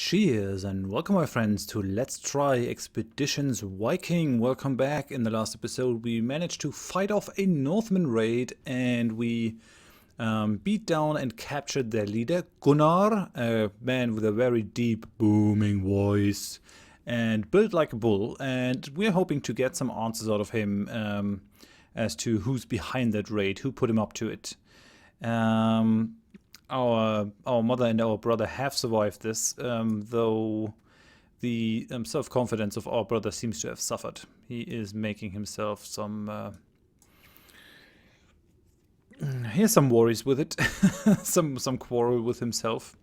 Cheers and welcome my friends to Let's Try Expeditions Viking. Welcome back. In the last episode we managed to fight off a Northman raid and we beat down and captured their leader Gunnar, a man with a very deep booming voice and built like a bull, and we're hoping to get some answers out of him as to who's behind that raid, who put him up to it. Our mother and our brother have survived this, though the self-confidence of our brother seems to have suffered. He is making himself some... he has some worries with it, some quarrel with himself.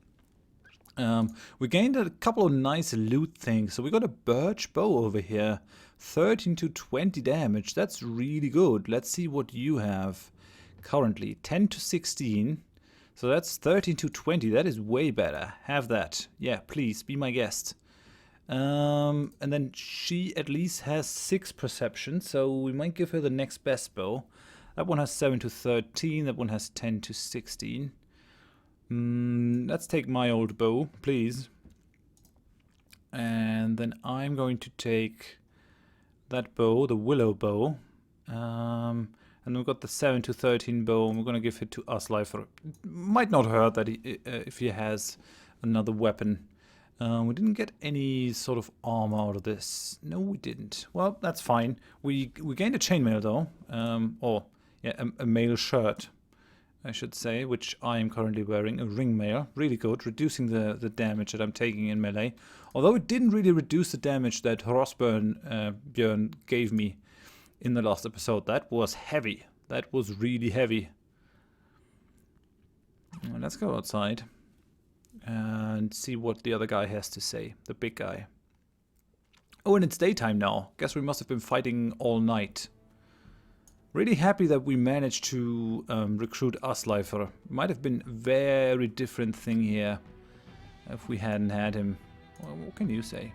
We gained a couple of nice loot things. So we got a birch bow over here, 13 to 20 damage. That's really good. Let's see what you have currently. 10 to 16. So that's 13 to 20. That is way better. Have that. Yeah, please, be my guest. And then she at least has 6 perception, so we might give her the next best bow. That one has 7 to 13. That one has 10 to 16. Let's take my old bow, please. And then I'm going to take that bow, the willow bow. And we've got the 7 to 13 bow, and we're going to give it to Asleifer. Might not hurt that if he has another weapon. We didn't get any sort of armor out of this. No, we didn't. Well, that's fine. We gained a chainmail though, a mail shirt, I should say, which I am currently wearing, a ring mail. Really good, reducing the damage that I'm taking in melee. Although it didn't really reduce the damage that Horath Björn gave me in the last episode. That was heavy. That was really heavy. Well, let's go outside and see what the other guy has to say, the big guy. Oh, and it's daytime now. Guess we must have been fighting all night. Really happy that we managed to recruit Asleifer. Might have been a very different thing here if we hadn't had him. Well, what can you say?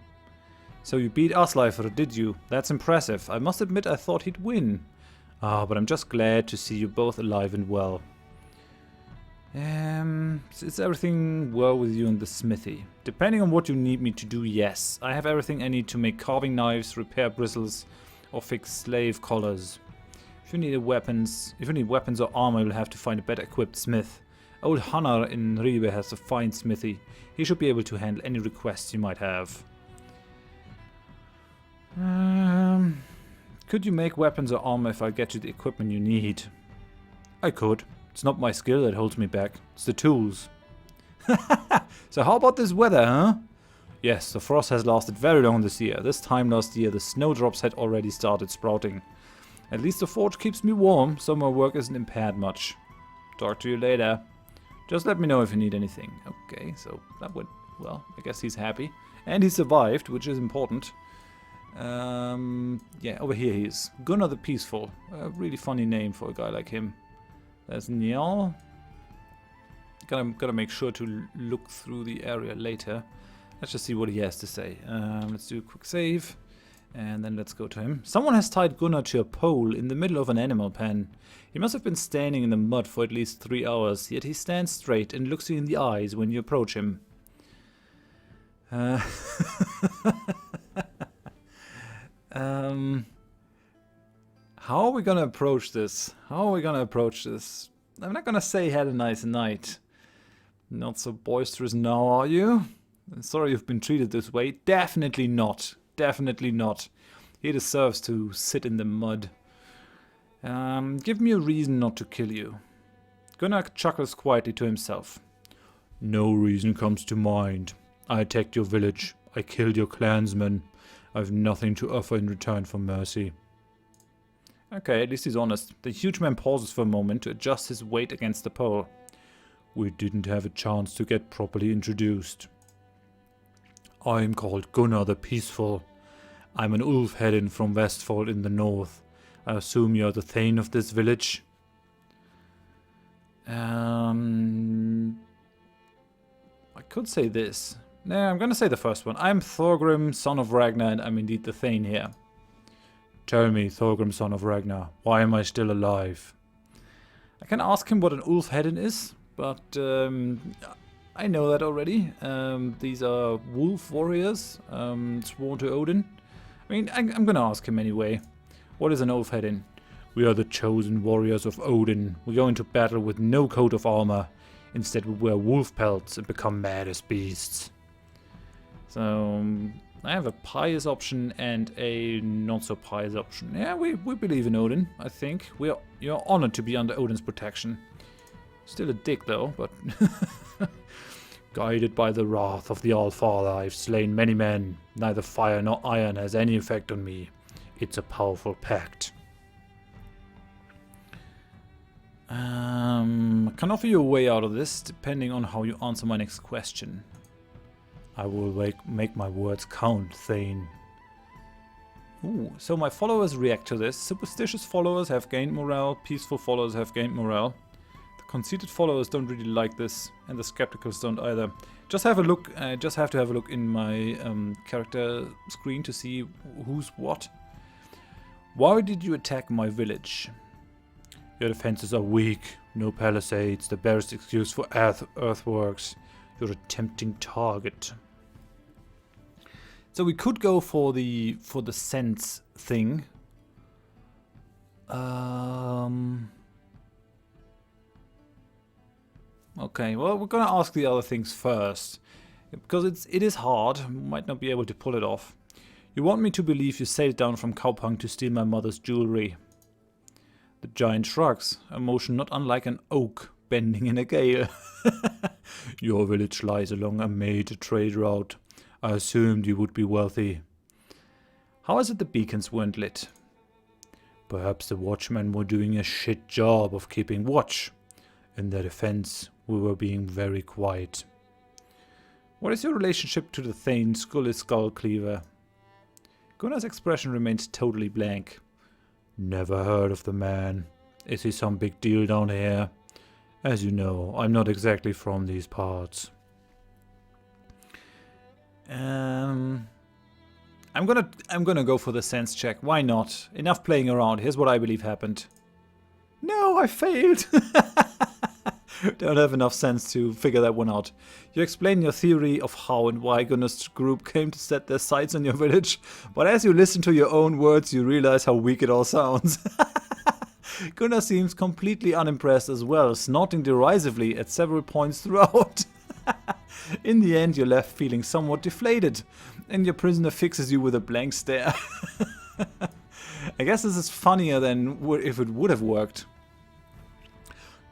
So you beat Asleifer, did you? That's impressive. I must admit I thought he'd win. But I'm just glad to see you both alive and well. Is everything well with you in the smithy? Depending on what you need me to do, yes. I have everything I need to make carving knives, repair bristles, or fix slave collars. If you need weapons or armor, you'll have to find a better equipped smith. Old Hannar in Ribe has a fine smithy. He should be able to handle any requests you might have. Could you make weapons or armor if I get you the equipment you need? I could. It's not my skill that holds me back. It's the tools. So how about this weather, huh? Yes, the frost has lasted very long this year. This time last year the snowdrops had already started sprouting. At least the forge keeps me warm, so my work isn't impaired much. Talk to you later. Just let me know if you need anything. Okay, so that went well. I guess he's happy. And he survived, which is important. Yeah, over here he is. Gunnar the Peaceful. A really funny name for a guy like him. There's Njal. Gotta make sure to look through the area later. Let's just see what he has to say. Let's do a quick save. And then let's go to him. Someone has tied Gunnar to a pole in the middle of an animal pen. He must have been standing in the mud for at least 3 hours, yet he stands straight and looks you in the eyes when you approach him. How are we gonna approach this? I'm not gonna say had a nice night. Not so boisterous now, are you? Sorry you've been treated this way. Definitely not. Definitely not. He deserves to sit in the mud. Give me a reason not to kill you. Gunnar chuckles quietly to himself. No reason comes to mind. I attacked your village. I killed your clansmen. I've nothing to offer in return for mercy. Okay, at least he's honest. The huge man pauses for a moment to adjust his weight against the pole. We didn't have a chance to get properly introduced. I'm called Gunnar the Peaceful. I'm an Ulfhedin from Westfold in the north. I assume you're the thegn of this village? I could say this. Nah, I'm gonna say the first one. I'm Thorgrim, son of Ragnar, and I'm indeed the thegn here. Tell me, Thorgrim, son of Ragnar, why am I still alive? I can ask him what an Ulfhedin is, but I know that already. These are wolf warriors, sworn to Odin. I mean, I'm gonna ask him anyway. What is an oath heading? We are the chosen warriors of Odin. We go into battle with no coat of armor. Instead we wear wolf pelts and become mad as beasts. So, I have a pious option and a not so pious option. Yeah, we believe in Odin, I think. You're honored to be under Odin's protection. Still a dick though, but... Guided by the wrath of the All-Father, I've slain many men. Neither fire nor iron has any effect on me. It's a powerful pact. I can offer you a way out of this, depending on how you answer my next question. I will make my words count, thegn. Ooh, so my followers react to this. Superstitious followers have gained morale, peaceful followers have gained morale. The conceited followers don't really like this, and the skepticals don't either. Just have a look, just have to have a look in my character screen to see who's what. Why did you attack my village? Your defenses are weak, no palisades, the barest excuse for earthworks. You're a tempting target. So we could go for the sense thing. Okay, well we're gonna ask the other things first, because it is hard. We might not be able to pull it off. You want me to believe you sailed down from Kaupang to steal my mother's jewelry. The giant shrugs, a motion not unlike an oak bending in a gale. Your village lies along a major trade route. I assumed you would be wealthy. How is it the beacons weren't lit? Perhaps the watchmen were doing a shit job of keeping watch. In their defense, we were being very quiet. What is your relationship to the thegn skull cleaver? Gunnar's expression remains totally blank. Never heard of the man. Is he some big deal down here? As you know, I'm not exactly from these parts. I'm gonna go for the sense check. Why not? Enough playing around. Here's what I believe happened. No, I failed. Don't have enough sense to figure that one out. You explain your theory of how and why Gunnar's group came to set their sights on your village, but as you listen to your own words, you realize how weak it all sounds. Gunnar seems completely unimpressed as well, snorting derisively at several points throughout. In the end, you're left feeling somewhat deflated, and your prisoner fixes you with a blank stare. I guess this is funnier than if it would have worked.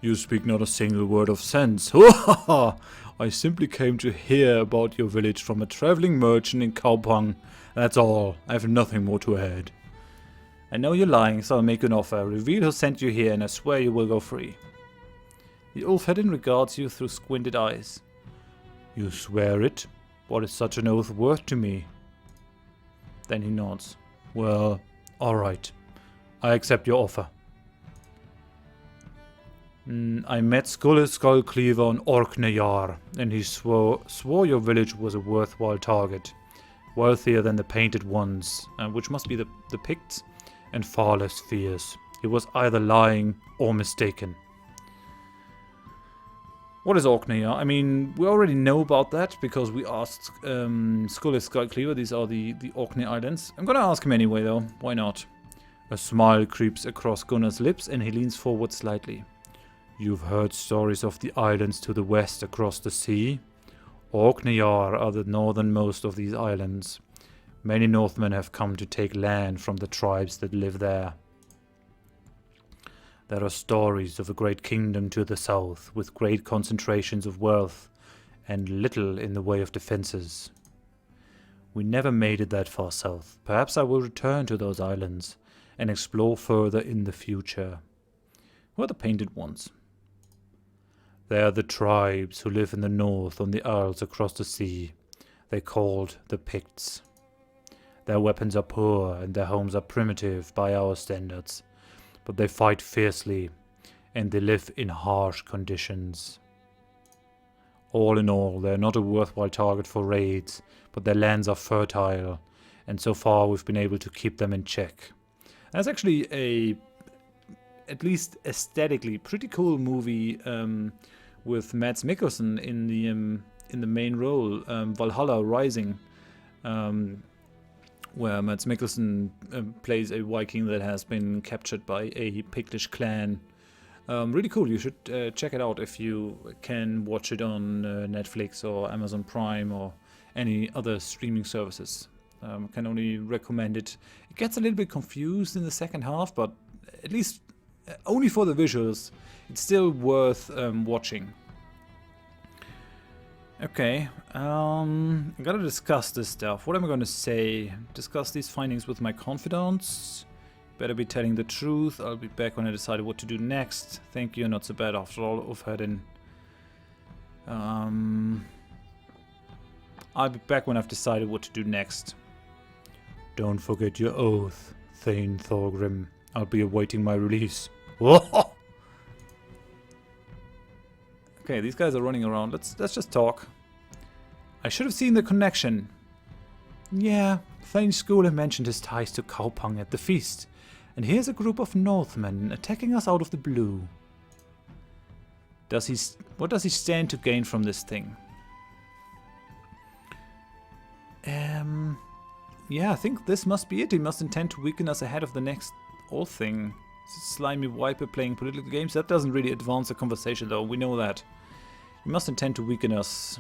You speak not a single word of sense. I simply came to hear about your village from a traveling merchant in Kaupang. That's all. I have nothing more to add. I know you're lying, so I'll make you an offer. Reveal who sent you here, and I swear you will go free. The Ulfhedin regards you through squinted eyes. You swear it? What is such an oath worth to me? Then he nods. Well, alright. I accept your offer. I met Skullcleaver on Orkneyjar, and he swore your village was a worthwhile target. Wealthier than the Painted Ones, which must be the Picts, and far less fierce. He was either lying or mistaken. What is Orkneyjar? I mean, we already know about that because we asked Skullcleaver. These are the Orkney Islands. I'm gonna ask him anyway, though. Why not? A smile creeps across Gunnar's lips, and he leans forward slightly. You've heard stories of the islands to the west across the sea. Orkneyjar are the northernmost of these islands. Many Northmen have come to take land from the tribes that live there. There are stories of a great kingdom to the south, with great concentrations of wealth, and little in the way of defenses. We never made it that far south. Perhaps I will return to those islands, and explore further in the future. Who are the Painted Ones? They are the tribes who live in the north on the isles across the sea. They're called the Picts. Their weapons are poor and their homes are primitive by our standards, but they fight fiercely and they live in harsh conditions. All in all, they're not a worthwhile target for raids, but their lands are fertile, and so far we've been able to keep them in check. That's actually a, at least aesthetically, pretty cool movie with Mads Mikkelsen in the main role, Valhalla Rising, where Mads Mikkelsen plays a Viking that has been captured by a Pictish clan. Really cool. You should check it out if you can watch it on Netflix or Amazon Prime or any other streaming services. Can only recommend it. It gets a little bit confused in the second half, but at least only for the visuals, it's still worth watching. Okay, I gotta discuss this stuff. What am I gonna say? Discuss these findings with my confidants. Better be telling the truth. I'll be back when I decide what to do next. Thank you, not so bad after all, Ufhedin. I'll be back when I've decided what to do next. Don't forget your oath, Thane Thorgrim. I'll be awaiting my release. Okay, these guys are running around. Let's just talk. I should have seen the connection. Yeah, Thane Skule mentioned his ties to Kaupang at the feast. And here's a group of Northmen attacking us out of the blue. What does he stand to gain from this thing? Yeah, I think this must be it. He must intend to weaken us ahead of the next thing. Slimy Viper playing political games. That doesn't really advance the conversation though, we know that. He must intend to weaken us.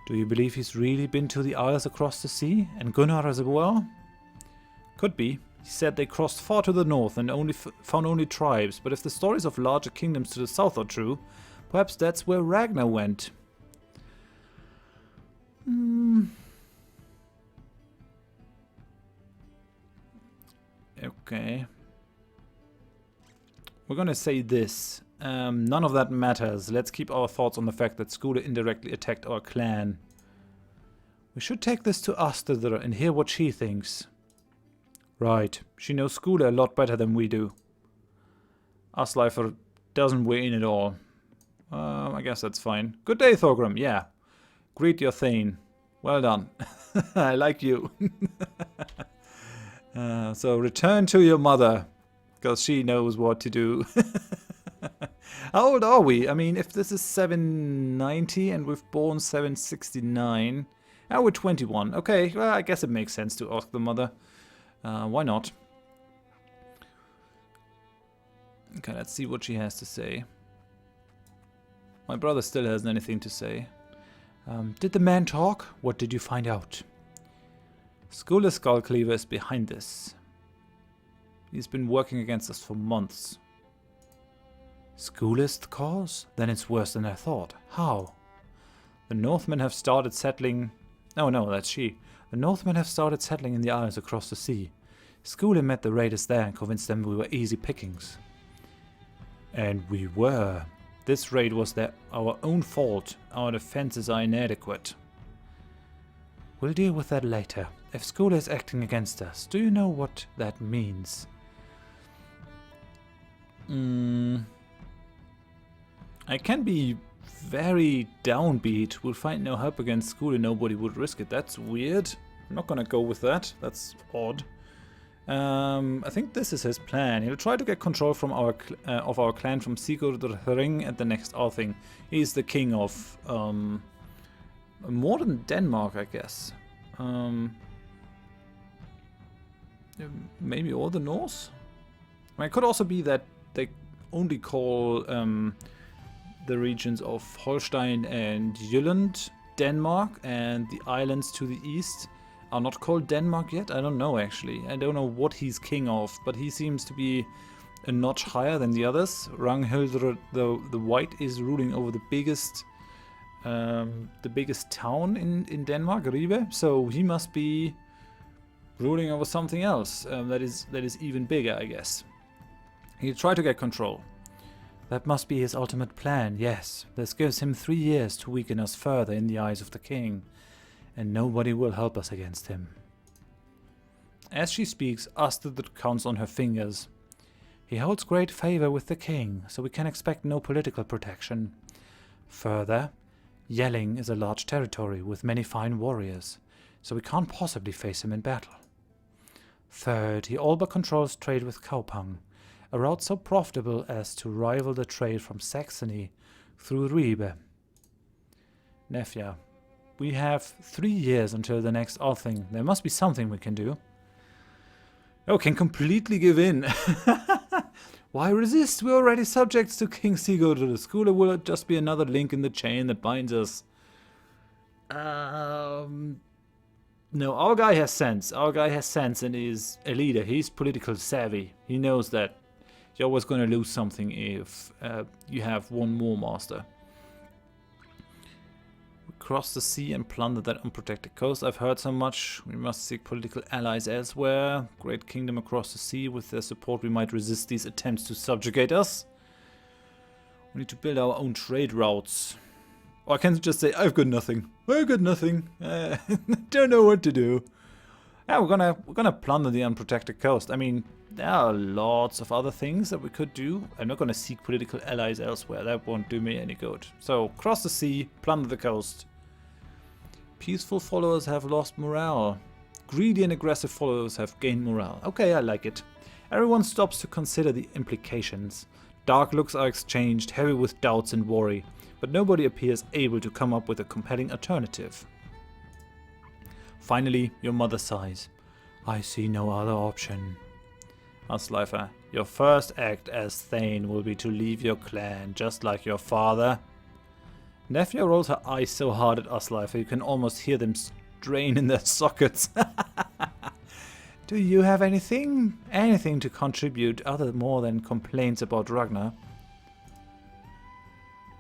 Do you believe he's really been to the isles across the sea? And Gunnar as well? Could be. He said they crossed far to the north and found only tribes, but if the stories of larger kingdoms to the south are true, perhaps that's where Ragnar went. Okay. We're gonna say this. None of that matters. Let's keep our thoughts on the fact that Skule indirectly attacked our clan. We should take this to Astrid and hear what she thinks. Right. She knows Skule a lot better than we do. Asleifer doesn't weigh in at all. I guess that's fine. Good day, Thorgrim. Yeah. Greet your Thane. Well done. I like you. So return to your mother, because she knows what to do. How old are we? I mean, if this is 790 and we've born 769, now we're 21. Okay, well, I guess it makes sense to ask the mother. Why not? Okay, let's see what she has to say. My brother still hasn't anything to say. Did the man talk? What did you find out? Skule's Skullcleaver is behind this. He's been working against us for months. Skule's cause? Then it's worse than I thought. How? The Northmen have started settling... Oh no, that's she. The Northmen have started settling in the isles across the sea. Skule met the raiders there and convinced them we were easy pickings. And we were. This raid was our own fault. Our defenses are inadequate. We'll deal with that later. If Skule is acting against us, do you know what that means? I can be very downbeat. We'll find no help against Skule, nobody would risk it. That's weird. I'm not gonna go with that. That's odd. I think this is his plan. He'll try to get control from our clan from Sigurd Ring at the next Althing. He's the king of modern Denmark, I guess. Maybe all the Norse? I mean, it could also be that they only call the regions of Holstein and Jylland Denmark, and the islands to the east are not called Denmark yet. I don't know, actually. I don't know what he's king of, but he seems to be a notch higher than the others. Ranghildr the White is ruling over the biggest town in Denmark, Ribe. So he must be ruling over something else that is even bigger, I guess. He'll try to get control. That must be his ultimate plan, yes. This gives him 3 years to weaken us further in the eyes of the king, and nobody will help us against him. As she speaks, Astrid counts on her fingers. He holds great favor with the king, so we can expect no political protection. Further, Yelling is a large territory with many fine warriors, so we can't possibly face him in battle. Third, he all but controls trade with Kaupang, a route so profitable as to rival the trade from Saxony, through Ribe. Nefja, we have 3 years until the next thing. There must be something we can do. Oh, can completely give in. Why resist? We're already subjects to King Sigurd. The schooler will just be another link in the chain that binds us. No, our guy has sense. Our guy has sense and is a leader. He's political savvy. He knows that you're always going to lose something if you have one more master. We cross the sea and plunder that unprotected coast. I've heard so much. We must seek political allies elsewhere. Great kingdom across the sea. With their support we might resist these attempts to subjugate us. We need to build our own trade routes. Or I can just say, I've got nothing. I've got nothing. Don't know what to do. Yeah, we're gonna plunder the unprotected coast. I mean, there are lots of other things that we could do. I'm not gonna seek political allies elsewhere. That won't do me any good. So, cross the sea, plunder the coast. Peaceful followers have lost morale. Greedy and aggressive followers have gained morale. Okay, I like it. Everyone stops to consider the implications. Dark looks are exchanged, heavy with doubts and worry. But nobody appears able to come up with a compelling alternative. Finally, your mother sighs. I see no other option. Asleifer, your first act as thegn will be to leave your clan, just like your father. Nefja rolls her eyes so hard at Asleifer you can almost hear them strain in their sockets. Do you have anything to contribute more than complaints about Ragnar?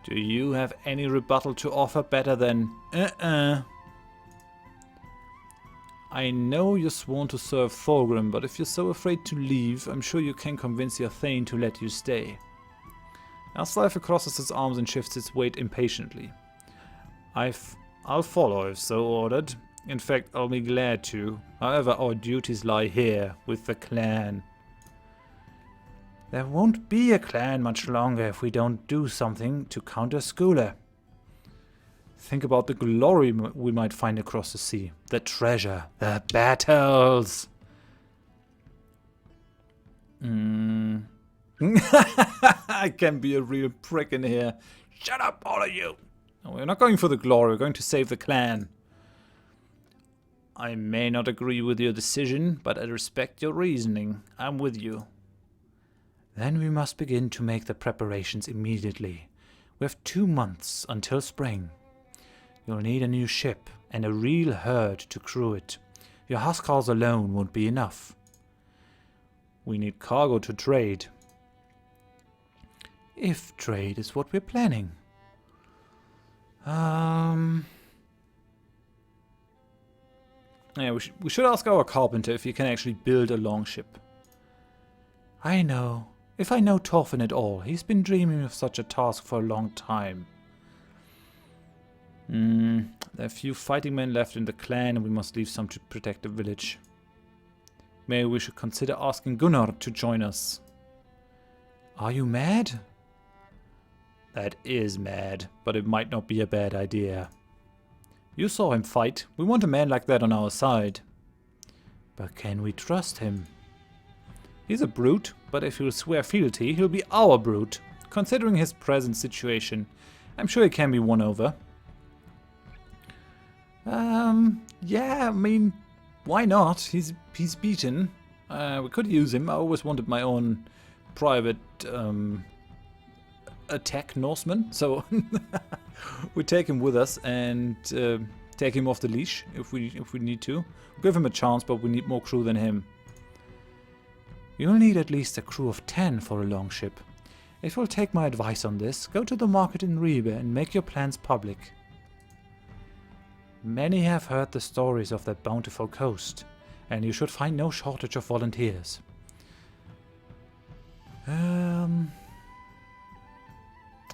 Do you have any rebuttal to offer better than I know you're sworn to serve Thorgrim, but if you're so afraid to leave, I'm sure you can convince your thegn to let you stay. Asleifer crosses his arms and shifts its weight impatiently. I'll follow if so ordered. In fact, I'll be glad to. However, our duties lie here, with the clan. There won't be a clan much longer if we don't do something to counter Skule. Think about the glory we might find across the sea. The treasure. The battles. I can be a real prick in here. Shut up, all of you. No, we're not going for the glory. We're going to save the clan. I may not agree with your decision, but I respect your reasoning. I'm with you. Then we must begin to make the preparations immediately. We have 2 months until spring. You'll need a new ship and a real herd to crew it. Your housecarls alone won't be enough. We need cargo to trade. If trade is what we're planning. Yeah, we should ask our carpenter if he can actually build a longship. I know. If I know Thorfinn at all, he's been dreaming of such a task for a long time. There are a few fighting men left in the clan and we must leave some to protect the village. Maybe we should consider asking Gunnar to join us. Are you mad? That is mad, but it might not be a bad idea. You saw him fight. We want a man like that on our side. But can we trust him? He's a brute, but if he'll swear fealty, he'll be our brute. Considering his present situation, I'm sure he can be won over. Yeah, I mean, why not? He's beaten. We could use him. I always wanted my own private attack Norseman, so we take him with us and take him off the leash if we need to. We'll give him a chance, but we need more crew than him. You'll need at least a crew of 10 for a longship. If you'll take my advice on this, go to the market in Ribe and make your plans public. Many have heard the stories of that bountiful coast, and you should find no shortage of volunteers.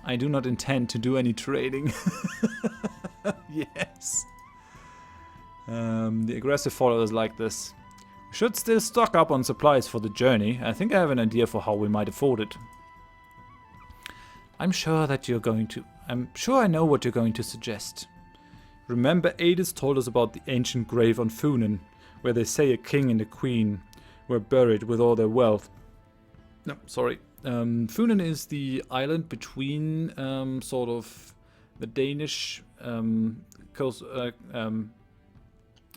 I do not intend to do any trading. Yes. The aggressive followers like this. We should still stock up on supplies for the journey. I think I have an idea for how we might afford it. I'm sure I know what you're going to suggest. Remember, Adis told us about the ancient grave on Funen, where they say a king and a queen were buried with all their wealth. No, sorry. Funen is the island between sort of the Danish coast,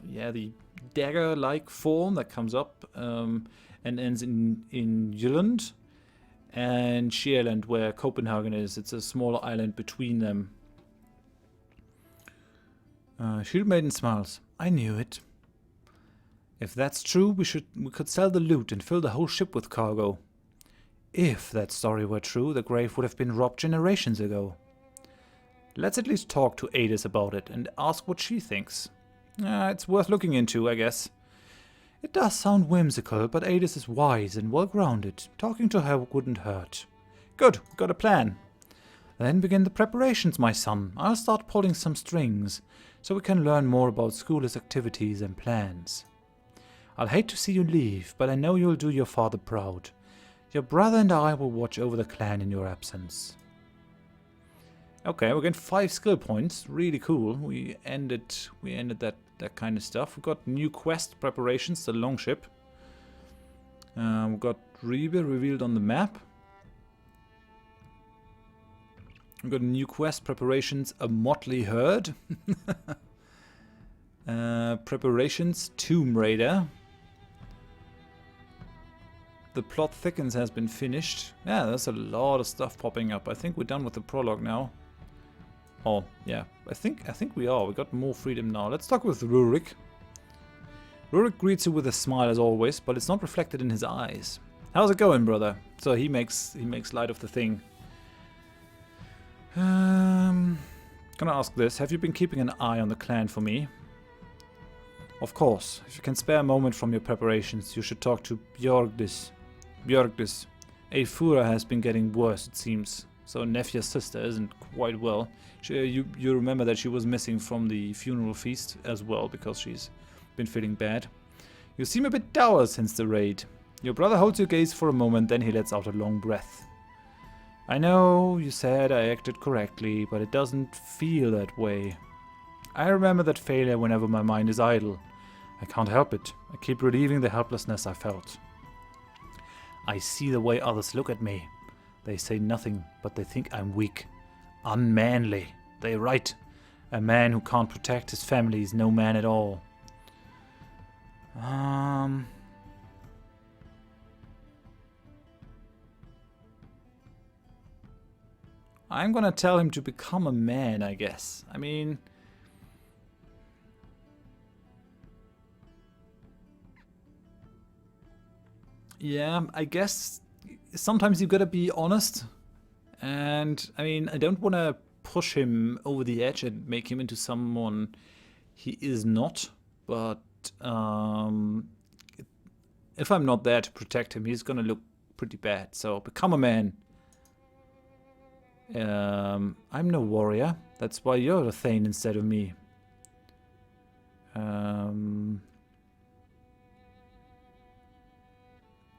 yeah, the dagger-like form that comes up and ends in Jylland, and Sjælland, where Copenhagen is. It's a smaller island between them. Shield Maiden smiles. I knew it. If that's true, we could sell the loot and fill the whole ship with cargo. If that story were true, the grave would have been robbed generations ago. Let's at least talk to Adis about it and ask what she thinks. It's worth looking into, I guess. It does sound whimsical, but Adis is wise and well-grounded. Talking to her wouldn't hurt. Good, got a plan. Then begin the preparations, my son. I'll start pulling some strings, so we can learn more about School's activities and plans. I'll hate to see you leave, but I know you'll do your father proud. Your brother and I will watch over the clan in your absence. Okay, we're getting 5 skill points. Really cool. We ended that kind of stuff. We got new quest preparations, the longship. We got Rebe revealed on the map. We got new quest preparations, a motley herd. Preparations, Tomb Raider. The plot thickens has been finished. Yeah, there's a lot of stuff popping up. I think we're done with the prologue now. Oh, yeah. I think we are. We got more freedom now. Let's talk with Rurik. Rurik greets you with a smile as always, but it's not reflected in his eyes. How's it going, brother? So he makes light of the thing. Gonna ask this. Have you been keeping an eye on the clan for me? Of course. If you can spare a moment from your preparations, you should talk to Björgdis. Eifura has been getting worse, it seems. So Nefja's sister isn't quite well. You remember that she was missing from the funeral feast as well, because she's been feeling bad. You seem a bit dour since the raid. Your brother holds your gaze for a moment, then he lets out a long breath. I know you said I acted correctly, but it doesn't feel that way. I remember that failure whenever my mind is idle. I can't help it. I keep relieving the helplessness I felt. I see the way others look at me. They say nothing, but they think I'm weak. Unmanly. They're right. A man who can't protect his family is no man at all. I'm gonna tell him to become a man, I guess. I mean... yeah, I guess sometimes you gotta be honest. And, I mean, I don't want to push him over the edge and make him into someone he is not. But if I'm not there to protect him, he's gonna look pretty bad. So, become a man. I'm no warrior. That's why you're a thegn instead of me. I'm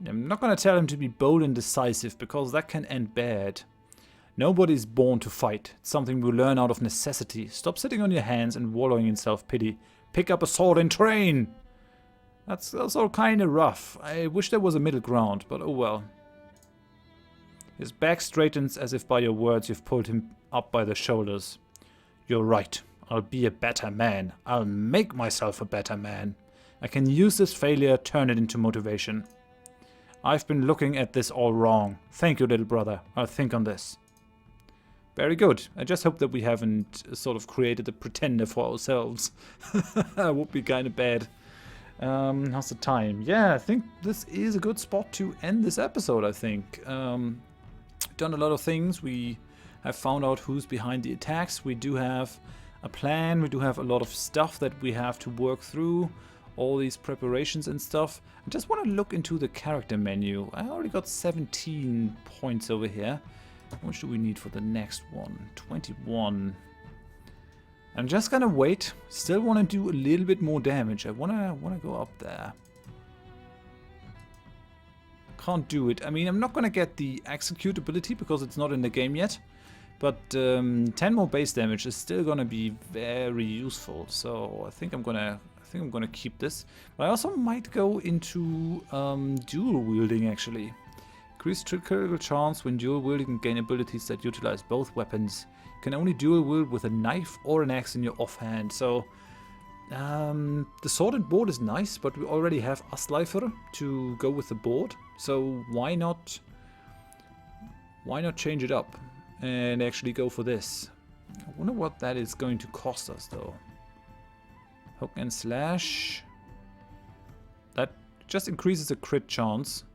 not gonna tell him to be bold and decisive, because that can end bad. Nobody's born to fight. It's something we learn out of necessity. Stop sitting on your hands and wallowing in self-pity. Pick up a sword and train! That's all kind of rough. I wish there was a middle ground, but oh well. His back straightens as if by your words you've pulled him up by the shoulders. You're right. I'll be a better man. I'll make myself a better man. I can use this failure, turn it into motivation. I've been looking at this all wrong. Thank you, little brother. I'll think on this. Very good. I just hope that we haven't sort of created a pretender for ourselves. That would be kind of bad. How's the time? Yeah, I think this is a good spot to end this episode, I think. Done a lot of things. We have found out who's behind the attacks. We do have a plan. We do have a lot of stuff that we have to work through. All these preparations and stuff. I just want to look into the character menu. I already got 17 points over here. How much do we need for the next one? 21. I'm just gonna wait. Still want to do a little bit more damage. I wanna go up there. Can't do it. I mean, I'm not gonna get the execute ability because it's not in the game yet. But 10 more base damage is still gonna be very useful. So I think I'm gonna keep this. But I also might go into dual wielding actually. Increase critical chance when dual wielding and gain abilities that utilize both weapons. You can only dual wield with a knife or an axe in your offhand. So the sword and board is nice, but we already have Asleifer to go with the board. So why not change it up and actually go for this? I wonder what that is going to cost us though. Hook and slash. That just increases the crit chance.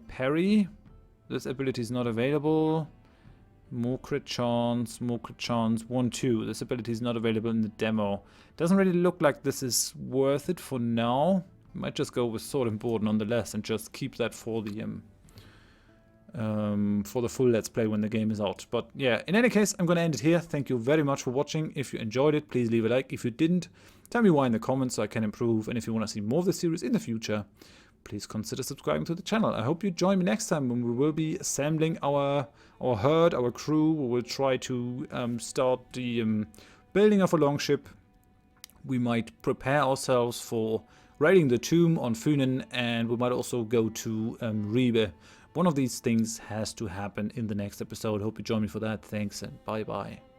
Parry. This ability is not available. More crit chance, more crit chance. 1-2. This ability is not available in the demo. Doesn't really look like this is worth it for now. Might just go with sword and board nonetheless and just keep that for the full Let's Play when the game is out. But yeah, in any case, I'm going to end it here. Thank you very much for watching. If you enjoyed it, please leave a like. If you didn't, tell me why in the comments so I can improve. And if you want to see more of the series in the future, please consider subscribing to the channel. I hope you join me next time when we will be assembling our herd, our crew. We will try to start the building of a longship. We might prepare ourselves for raiding the tomb on Funen, and we might also go to Ribe. One of these things has to happen in the next episode. Hope you join me for that. Thanks and bye-bye.